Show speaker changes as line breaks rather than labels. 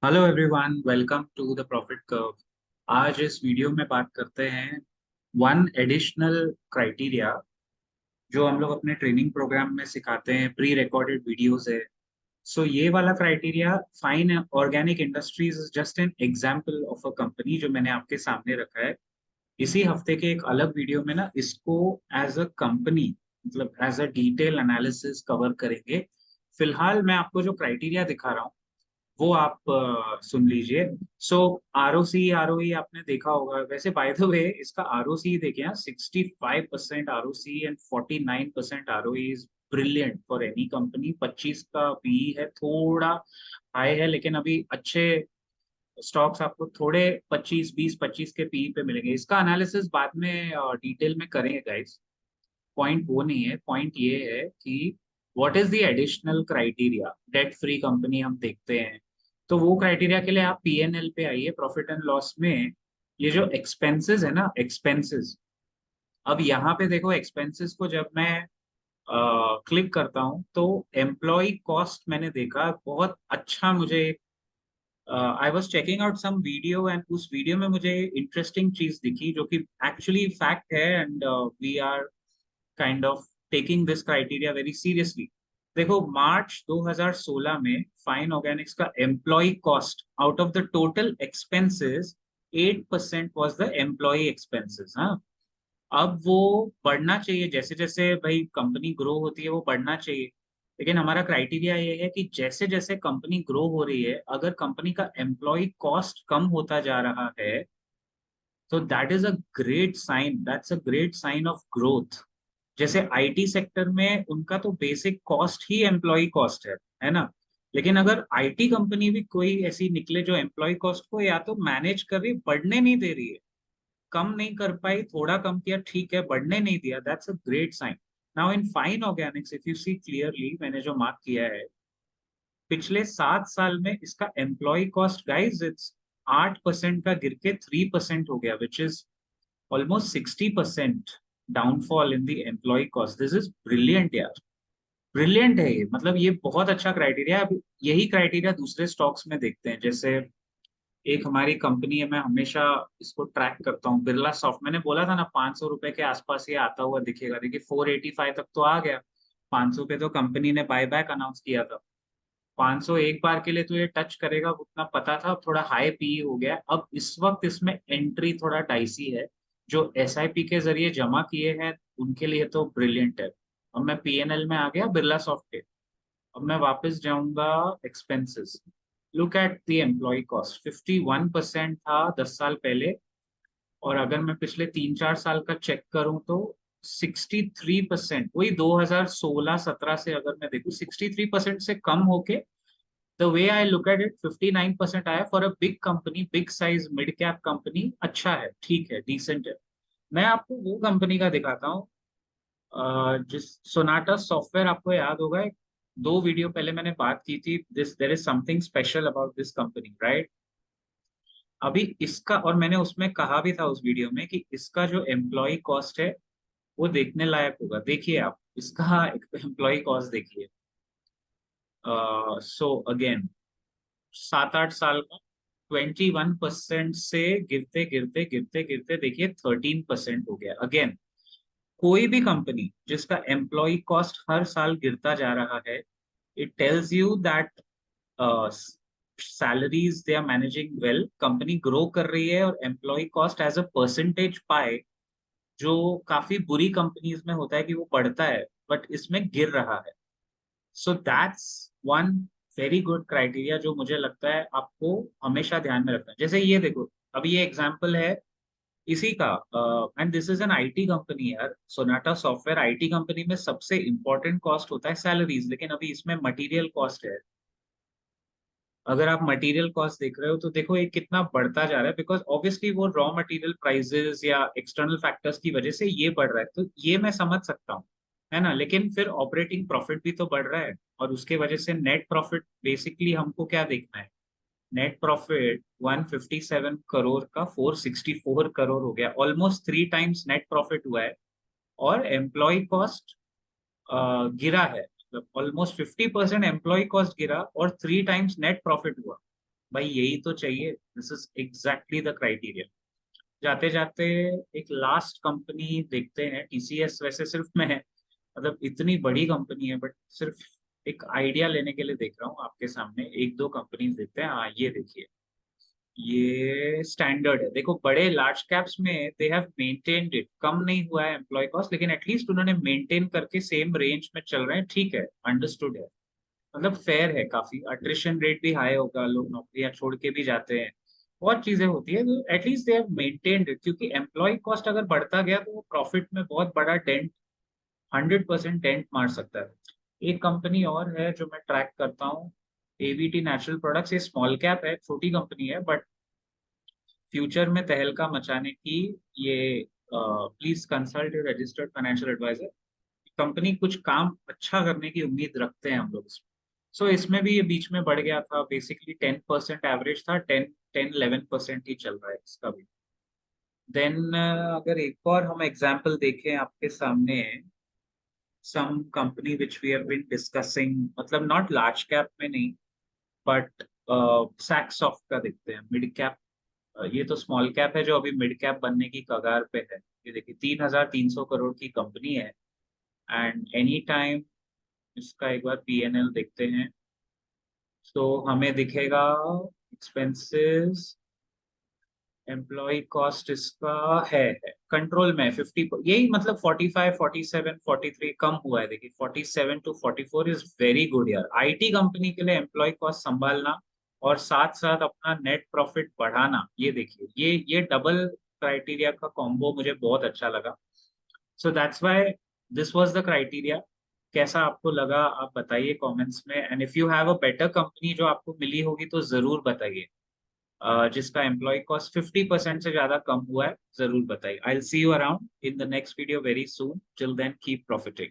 Hello everyone, welcome to the profit curve. आज इस video में बात करते हैं वन एडिशनल क्राइटेरिया जो हम लोग अपने ट्रेनिंग प्रोग्राम में सिखाते हैं। प्री रिकॉर्डेड वीडियोस है। सो ये वाला criteria, fine organic industries is just an example of a company जो मैंने आपके सामने रखा है। इसी हफ्ते के एक अलग वीडियो में ना इसको एज अ कंपनी, मतलब as a detail analysis cover करेंगे। फिलहाल मैं आपको जो क्राइटेरिया दिखा रहा हूँ वो आप सुन लीजिए। सो आर ओ सी आपने देखा होगा। वैसे बाय द वे इसका ROC देखें, 65% ROC and 49% ROE is brilliant for any company. 25 का पी है, थोड़ा हाई है, लेकिन अभी अच्छे स्टॉक्स आपको थोड़े 25 20 25 के पी पे मिलेंगे। इसका एनालिसिस बाद में डिटेल में करेंगे गाइस। पॉइंट वो नहीं है, पॉइंट ये है कि what is the additional criteria. Debt free company हम देखते हैं, तो वो क्राइटेरिया के लिए आप PNL पे आइए, प्रॉफिट एंड लॉस में। ये जो एक्सपेंसेस है ना, एक्सपेंसेस, अब यहाँ पे देखो एक्सपेंसेस को जब मैं क्लिक करता हूँ तो एम्प्लॉय कॉस्ट मैंने देखा बहुत अच्छा। मुझे I was checking out some video and उस वीडियो में मुझे इंटरेस्टिंग चीज दिखी जो कि एक्चुअली फैक्ट है, and we are kind of taking this criteria very seriously. देखो मार्च 2016 में फाइन ऑर्गेनिक्स का employ cost out of the total expenses 8% was the employ expenses. हाँ, अब वो बढ़ना चाहिए, जैसे जैसे भाई कंपनी ग्रो होती है वो बढ़ना चाहिए। लेकिन हमारा क्राइटेरिया ये है कि जैसे जैसे कंपनी ग्रो हो रही है, अगर कंपनी का एम्प्लॉय कॉस्ट कम होता जा रहा है तो that is a great sign, that's a great sign of growth. जैसे IT सेक्टर में उनका तो बेसिक कॉस्ट ही एम्प्लॉय कॉस्ट है ना। लेकिन अगर IT कंपनी भी कोई ऐसी निकले जो एम्प्लॉय कॉस्ट को या तो मैनेज कर रही, बढ़ने नहीं दे रही है, कम नहीं कर पाई, थोड़ा कम किया ठीक है, बढ़ने नहीं दिया, that's a great sign. Now in Fine Organics if you see clearly, मैंने जो मार्क किया है, पिछले 7 साल में इसका एम्प्लॉय कॉस्ट गाइज इट्स 8% का गिर के 3% हो गया, which is almost 60% downfall in the employ cost. This is brilliant यार, ब्रिलियंट है ये। मतलब ये बहुत अच्छा क्राइटेरिया है। अब यही क्राइटेरिया दूसरे स्टॉक्स में देखते हैं। जैसे एक हमारी कंपनी है, मैं हमेशा इसको ट्रैक करता हूँ, बिरला सॉफ्ट। मैंने बोला था ना 500 रुपए के आसपास ये आता हुआ दिखेगा, देखिए 485 तक तो आ गया। 500 पे तो कंपनी ने बायबैक अनाउंस किया था। 500 एक बार के लिए तो ये टच करेगा उतना पता था। अब थोड़ा हाई पी हो गया, अब इस वक्त इसमें एंट्री थोड़ा डाइसी है। जो SIP के जरिए जमा किए हैं उनके लिए तो ब्रिलियंट है। अब मैं PNL में आ गया बिरला सॉफ्ट के। अब मैं वापस जाऊंगा expenses. Look at the employ cost, 51% था 10 साल पहले, और अगर मैं पिछले 3 4 साल का चेक करूं तो 63%। वही 2016 17 से अगर मैं देखूं 63% से कम होके the way I look at it 59% आया। For a big company, big size mid cap company, अच्छा है, ठीक है, डिसेंट है। मैं आपको वो कंपनी का दिखाता हूँ जिस सोनाटा सॉफ्टवेयर, आपको याद होगा 2 वीडियो पहले मैंने बात की थी, this there is something special about this company, right. अभी इसका, और मैंने उसमें कहा भी था उस वीडियो में कि इसका जो एम्प्लॉय कॉस्ट है वो देखने लायक होगा। देखिए आप इसका एम्प्लॉय कॉस्ट देखिए। सो अगेन 7 8 साल का 21% से गिरते गिरते गिरते गिरते देखिए 13% हो गया। अगेन कोई भी कंपनी जिसका एम्प्लॉय कॉस्ट हर साल गिरता जा रहा है, it tells you that salaries they are managing well, company grow कर रही है। और employ cost as a percentage पाए, जो काफी बुरी कंपनीज में होता है कि वो बढ़ता है, बट इसमें गिर रहा है। So that's one very good criteria जो मुझे लगता है आपको हमेशा ध्यान में रखना है। जैसे ये देखो, अभी ये एग्जांपल है इसी का, and this is an IT company यार। सोनाटा सॉफ्टवेयर IT कंपनी में सबसे इंपॉर्टेंट कॉस्ट होता है सैलरीज, लेकिन अभी इसमें मटेरियल कॉस्ट है। अगर आप मटेरियल कॉस्ट देख रहे हो तो देखो ये कितना बढ़ता जा रहा है, बिकॉज ऑब्वियसली वो रॉ मटेरियल प्राइसेस या एक्सटर्नल फैक्टर्स की वजह से ये बढ़ रहा है, तो ये मैं समझ सकता हूँ, है ना। लेकिन फिर ऑपरेटिंग प्रॉफिट भी तो बढ़ रहा है, और उसके वजह से नेट प्रॉफिट, बेसिकली हमको क्या देखना है। नेट प्रॉफिट 157 करोड़ का 464 करोड़ हो गया, ऑलमोस्ट 3 टाइम्स नेट प्रॉफिट हुआ है। और एम्प्लॉय कॉस्ट गिरा है, मतलब ऑलमोस्ट 50% एम्प्लॉय कॉस्ट गिरा और 3 टाइम्स नेट प्रॉफिट हुआ। भाई यही तो चाहिए, this is exactly the criteria. जाते जाते एक लास्ट कंपनी देखते हैं, टीसीएस वैसे सिर्फ मैं, मतलब इतनी बड़ी कंपनी है बट सिर्फ एक आइडिया लेने के लिए देख रहा हूँ आपके सामने, एक दो कंपनीज देखते हैं। हाँ ये देखिए, ये स्टैंडर्ड है, देखो बड़े लार्ज कैप्स में दे हैव मेंटेन्ड इट, कम नहीं हुआ है एम्प्लॉय कॉस्ट, लेकिन एटलीस्ट उन्होंने मेंटेन करके सेम रेंज में चल रहे हैं, ठीक है, अंडरस्टूड है, मतलब फेयर है काफी। अट्रिशन रेट भी हाई होगा, लोग नौकरियां छोड़ के भी जाते हैं, बहुत चीजें होती है, तो at least they have maintained it, क्योंकि एम्प्लॉय कॉस्ट अगर बढ़ता गया तो वो प्रॉफिट में बहुत बड़ा डेंट, 100% डेंट मार सकता है। एक कंपनी और है जो मैं ट्रैक करता हूँ, एवीटी नेचुरल प्रोडक्ट्स, ये स्मॉल कैप है, छोटी कंपनी है, बट फ्यूचर में तहलका मचाने की ये, please consult your registered financial advisor. Company कुछ काम अच्छा करने की उम्मीद रखते हैं हम लोग इसमें। सो इसमें भी ये बीच में बढ़ गया था, बेसिकली 10% एवरेज था, 10-11% ही चल रहा है इसका भी। देन अगर एक और हम एग्जांपल देखें आपके सामने, some company which we have been discussing, मतलब नॉट लार्ज कैप में नहीं, बट सैक्सॉफ्ट का देखते हैं, मिड कैप। ये तो स्मॉल कैप है जो अभी मिड कैप बनने की कगार पे है। ये देखिए 3,300 करोड़ की कंपनी है, एंड एनी टाइम इसका एक बार पीएनएल देखते हैं, तो हमें दिखेगा एक्सपेंसेस, एम्प्लॉय कॉस्ट इसका है कंट्रोल में 50, यही मतलब 45, 47, 43 कम हुआ है, देखिए 47 to 44 इज वेरी गुड यार, आईटी कंपनी के लिए एम्प्लॉय कॉस्ट संभालना और साथ साथ अपना नेट प्रॉफिट बढ़ाना, ये देखिए, ये डबल क्राइटेरिया का कॉम्बो मुझे बहुत अच्छा लगा। So that's why this was the criteria. कैसा आपको लगा आप बताइए कमेंट्स में, and if you have a better company जो आपको मिली होगी तो जरूर बताइए, जिसका एम्प्लॉय कॉस्ट 50% से ज्यादा कम हुआ है, जरूर बताइए। I will see you around in the next video very soon, till then keep profiting.